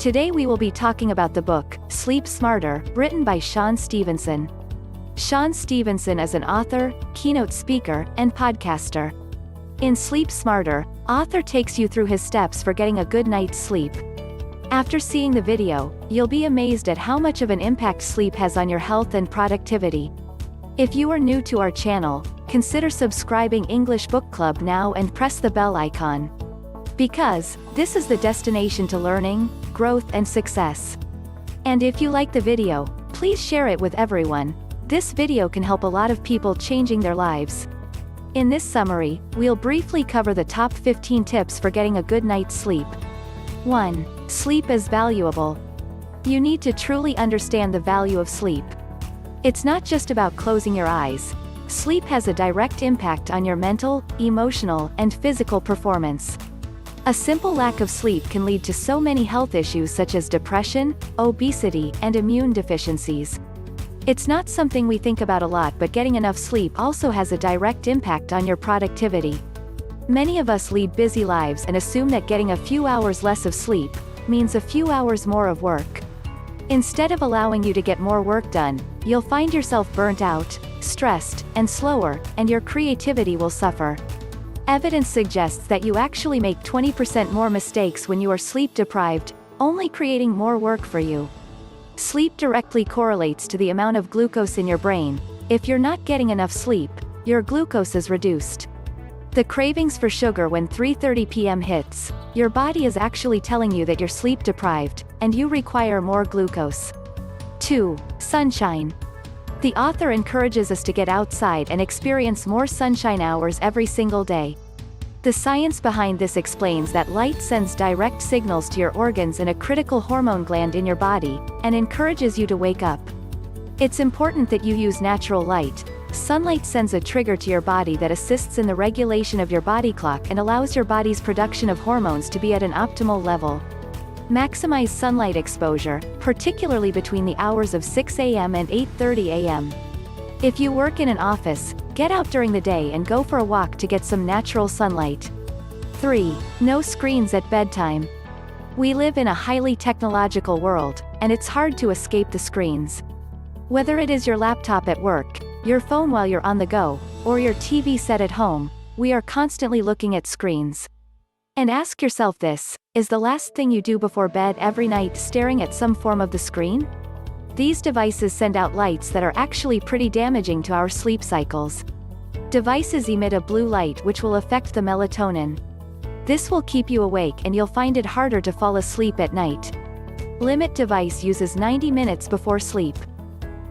Today we will be talking about the book, Sleep Smarter, written by Shawn Stevenson. Shawn Stevenson is an author, keynote speaker, and podcaster. In Sleep Smarter, author takes you through his steps for getting a good night's sleep. After seeing the video, you'll be amazed at how much of an impact sleep has on your health and productivity. If you are new to our channel, consider subscribing English Book Club now and press the bell icon. Because this is the destination to learning, growth and success. And if you like the video, please share it with everyone. This video can help a lot of people changing their lives. In this summary, we'll briefly cover the top 15 tips for getting a good night's sleep. 1. Sleep is valuable. You need to truly understand the value of sleep. It's not just about closing your eyes. Sleep has a direct impact on your mental, emotional, and physical performance. A simple lack of sleep can lead to so many health issues such as depression, obesity, and immune deficiencies. It's not something we think about a lot, but getting enough sleep also has a direct impact on your productivity. Many of us lead busy lives and assume that getting a few hours less of sleep means a few hours more of work. Instead of allowing you to get more work done, you'll find yourself burnt out, stressed, and slower, and your creativity will suffer. Evidence suggests that you actually make 20% more mistakes when you are sleep deprived, only creating more work for you. Sleep directly correlates to the amount of glucose in your brain. If you're not getting enough sleep, your glucose is reduced. The cravings for sugar when 3:30 p.m. hits, your body is actually telling you that you're sleep deprived, and you require more glucose. 2. Sunshine. The author encourages us to get outside and experience more sunshine hours every single day. The science behind this explains that light sends direct signals to your organs and a critical hormone gland in your body, and encourages you to wake up. It's important that you use natural light. Sunlight sends a trigger to your body that assists in the regulation of your body clock and allows your body's production of hormones to be at an optimal level. Maximize sunlight exposure, particularly between the hours of 6 a.m. and 8:30 a.m. If you work in an office, get out during the day and go for a walk to get some natural sunlight. 3. No screens at bedtime. We live in a highly technological world, and it's hard to escape the screens. Whether it is your laptop at work, your phone while you're on the go, or your TV set at home, we are constantly looking at screens. And ask yourself this, is the last thing you do before bed every night staring at some form of the screen? These devices send out lights that are actually pretty damaging to our sleep cycles. Devices emit a blue light which will affect the melatonin. This will keep you awake and you'll find it harder to fall asleep at night. Limit device uses 90 minutes before sleep.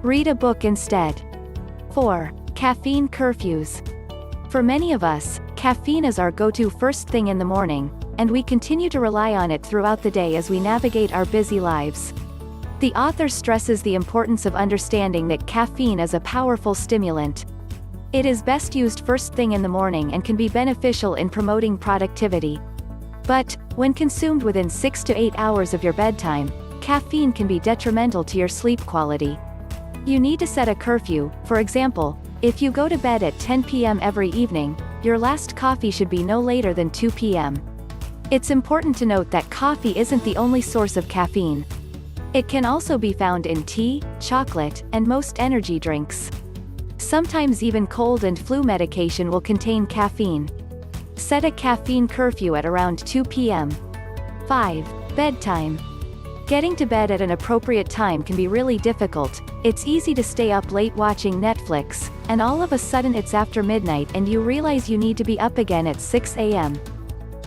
Read a book instead. 4. Caffeine curfews. For many of us, caffeine is our go-to first thing in the morning, and we continue to rely on it throughout the day as we navigate our busy lives. The author stresses the importance of understanding that caffeine is a powerful stimulant. It is best used first thing in the morning and can be beneficial in promoting productivity. But, when consumed within 6 to 8 hours of your bedtime, caffeine can be detrimental to your sleep quality. You need to set a curfew. For example, if you go to bed at 10 p.m. every evening, your last coffee should be no later than 2 p.m. It's important to note that coffee isn't the only source of caffeine. It can also be found in tea, chocolate, and most energy drinks. Sometimes even cold and flu medication will contain caffeine. Set a caffeine curfew at around 2 p.m. 5. Bedtime. Getting to bed at an appropriate time can be really difficult. It's easy to stay up late watching Netflix, and all of a sudden it's after midnight and you realize you need to be up again at 6 a.m.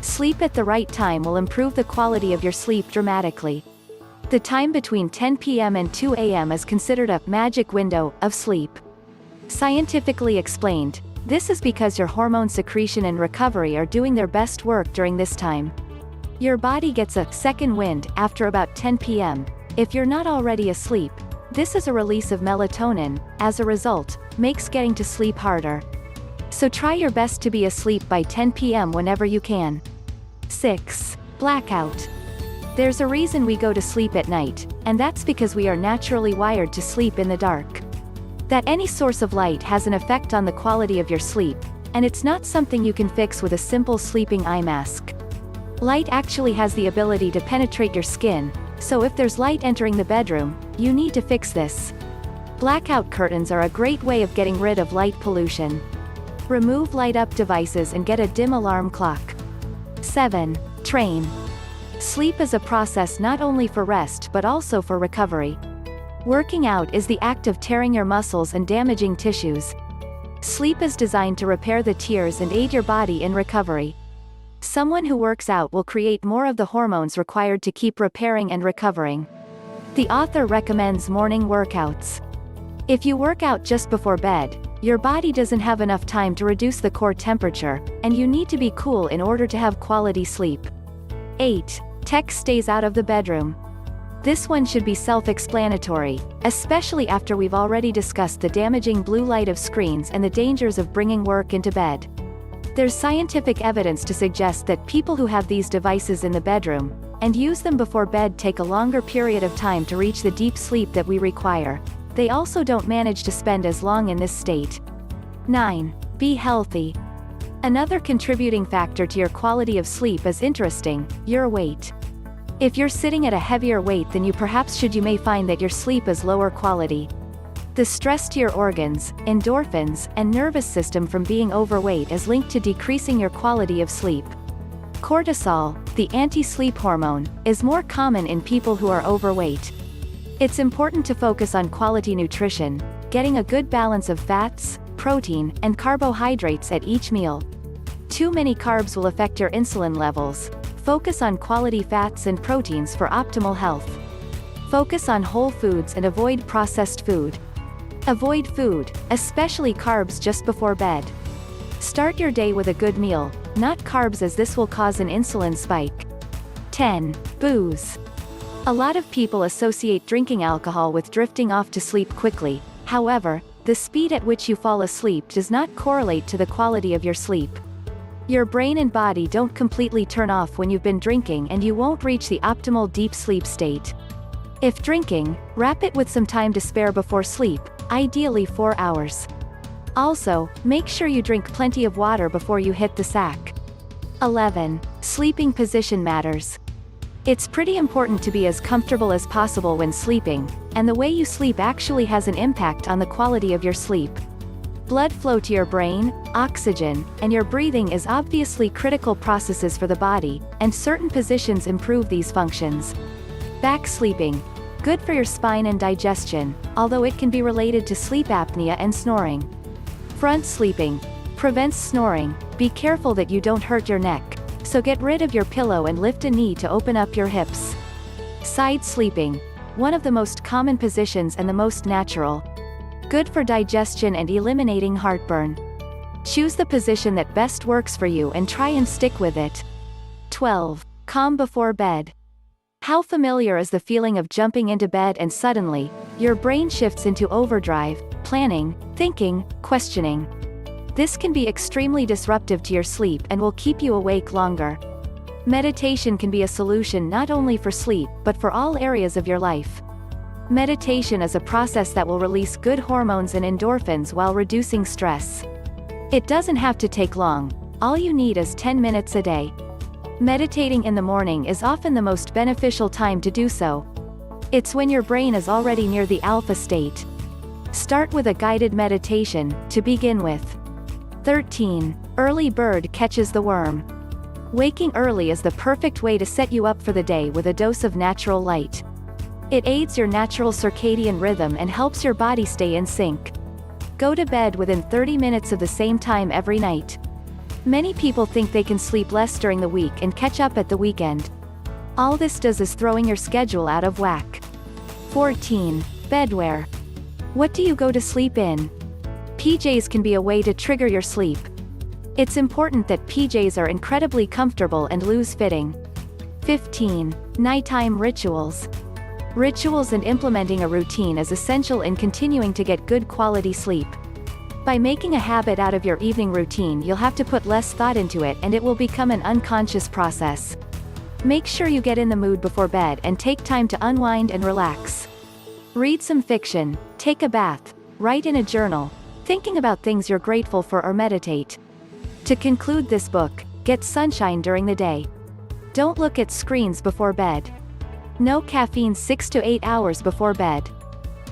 Sleep at the right time will improve the quality of your sleep dramatically. The time between 10 p.m. and 2 a.m. is considered a magic window of sleep. Scientifically explained, this is because your hormone secretion and recovery are doing their best work during this time. Your body gets a second wind after about 10 p.m. If you're not already asleep, this is a release of melatonin, as a result, makes getting to sleep harder. So try your best to be asleep by 10 p.m. whenever you can. 6. Blackout. There's a reason we go to sleep at night, and that's because we are naturally wired to sleep in the dark. That any source of light has an effect on the quality of your sleep, and it's not something you can fix with a simple sleeping eye mask. Light actually has the ability to penetrate your skin, So if there's light entering the bedroom, you need to fix this. Blackout curtains are a great way of getting rid of light pollution. Remove light-up devices and get a dim alarm clock. 7. Train. Sleep is a process not only for rest but also for recovery. Working out is the act of tearing your muscles and damaging tissues. Sleep is designed to repair the tears and aid your body in recovery. Someone who works out will create more of the hormones required to keep repairing and recovering. The author recommends morning workouts. If you work out just before bed, your body doesn't have enough time to reduce the core temperature, and you need to be cool in order to have quality sleep. 8. Tech stays out of the bedroom. This one should be self-explanatory, especially after we've already discussed the damaging blue light of screens and the dangers of bringing work into bed. There's scientific evidence to suggest that people who have these devices in the bedroom, and use them before bed, take a longer period of time to reach the deep sleep that we require. They also don't manage to spend as long in this state. 9. Be healthy. Another contributing factor to your quality of sleep is interesting, your weight. If you're sitting at a heavier weight than you perhaps should, you may find that your sleep is lower quality. The stress to your organs, endorphins, and nervous system from being overweight is linked to decreasing your quality of sleep. Cortisol, the anti-sleep hormone, is more common in people who are overweight. It's important to focus on quality nutrition, getting a good balance of fats, protein, and carbohydrates at each meal. Too many carbs will affect your insulin levels. Focus on quality fats and proteins for optimal health. Focus on whole foods and avoid processed food. Avoid food, especially carbs, just before bed. Start your day with a good meal, not carbs, as this will cause an insulin spike. 10. Booze. A lot of people associate drinking alcohol with drifting off to sleep quickly. However, the speed at which you fall asleep does not correlate to the quality of your sleep. Your brain and body don't completely turn off when you've been drinking, and you won't reach the optimal deep sleep state. If drinking, wrap it with some time to spare before sleep, ideally 4 hours. Also, make sure you drink plenty of water before you hit the sack. 11. Sleeping position matters. It's pretty important to be as comfortable as possible when sleeping, and the way you sleep actually has an impact on the quality of your sleep. Blood flow to your brain, oxygen, and your breathing is obviously critical processes for the body, and certain positions improve these functions. Back sleeping. Good for your spine and digestion, although it can be related to sleep apnea and snoring. Front sleeping. Prevents snoring. Be careful that you don't hurt your neck, so get rid of your pillow and lift a knee to open up your hips. Side sleeping. One of the most common positions and the most natural. Good for digestion and eliminating heartburn. Choose the position that best works for you and try and stick with it. 12. Calm before bed. How familiar is the feeling of jumping into bed and suddenly, your brain shifts into overdrive, planning, thinking, questioning. This can be extremely disruptive to your sleep and will keep you awake longer. Meditation can be a solution not only for sleep but for all areas of your life. Meditation is a process that will release good hormones and endorphins while reducing stress. It doesn't have to take long. All you need is 10 minutes a day. Meditating in the morning is often the most beneficial time to do so. It's when your brain is already near the alpha state. Start with a guided meditation, to begin with. 13. Early bird catches the worm. Waking early is the perfect way to set you up for the day with a dose of natural light. It aids your natural circadian rhythm and helps your body stay in sync. Go to bed within 30 minutes of the same time every night. Many people think they can sleep less during the week and catch up at the weekend. All this does is throwing your schedule out of whack. 14. Bedwear. What do you go to sleep in? PJs can be a way to trigger your sleep. It's important that PJs are incredibly comfortable and loose-fitting. 15. Nighttime rituals. Rituals and implementing a routine is essential in continuing to get good quality sleep. By making a habit out of your evening routine, you'll have to put less thought into it and it will become an unconscious process. Make sure you get in the mood before bed and take time to unwind and relax. Read some fiction, take a bath, write in a journal, thinking about things you're grateful for, or meditate. To conclude this book, get sunshine during the day. Don't look at screens before bed. No caffeine 6 to 8 hours before bed.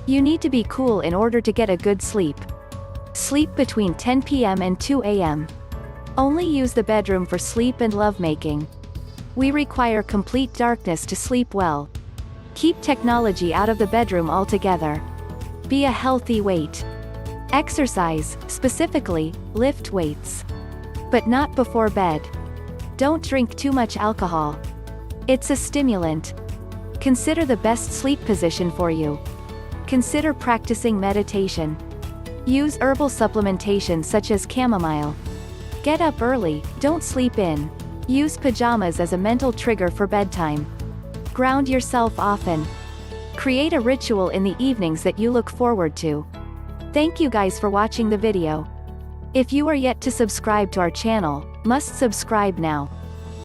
You need to be cool in order to get a good sleep. Sleep between 10 p.m. and 2 a.m. Only use the bedroom for sleep and lovemaking. We require complete darkness to sleep well. Keep technology out of the bedroom altogether. Be a healthy weight. Exercise, specifically, lift weights. But not before bed. Don't drink too much alcohol. It's a stimulant. Consider the best sleep position for you. Consider practicing meditation. Use herbal supplementation such as chamomile. Get up early, don't sleep in. Use pajamas as a mental trigger for bedtime. Ground yourself often. Create a ritual in the evenings that you look forward to. Thank you guys for watching the video. If you are yet to subscribe to our channel, must subscribe now.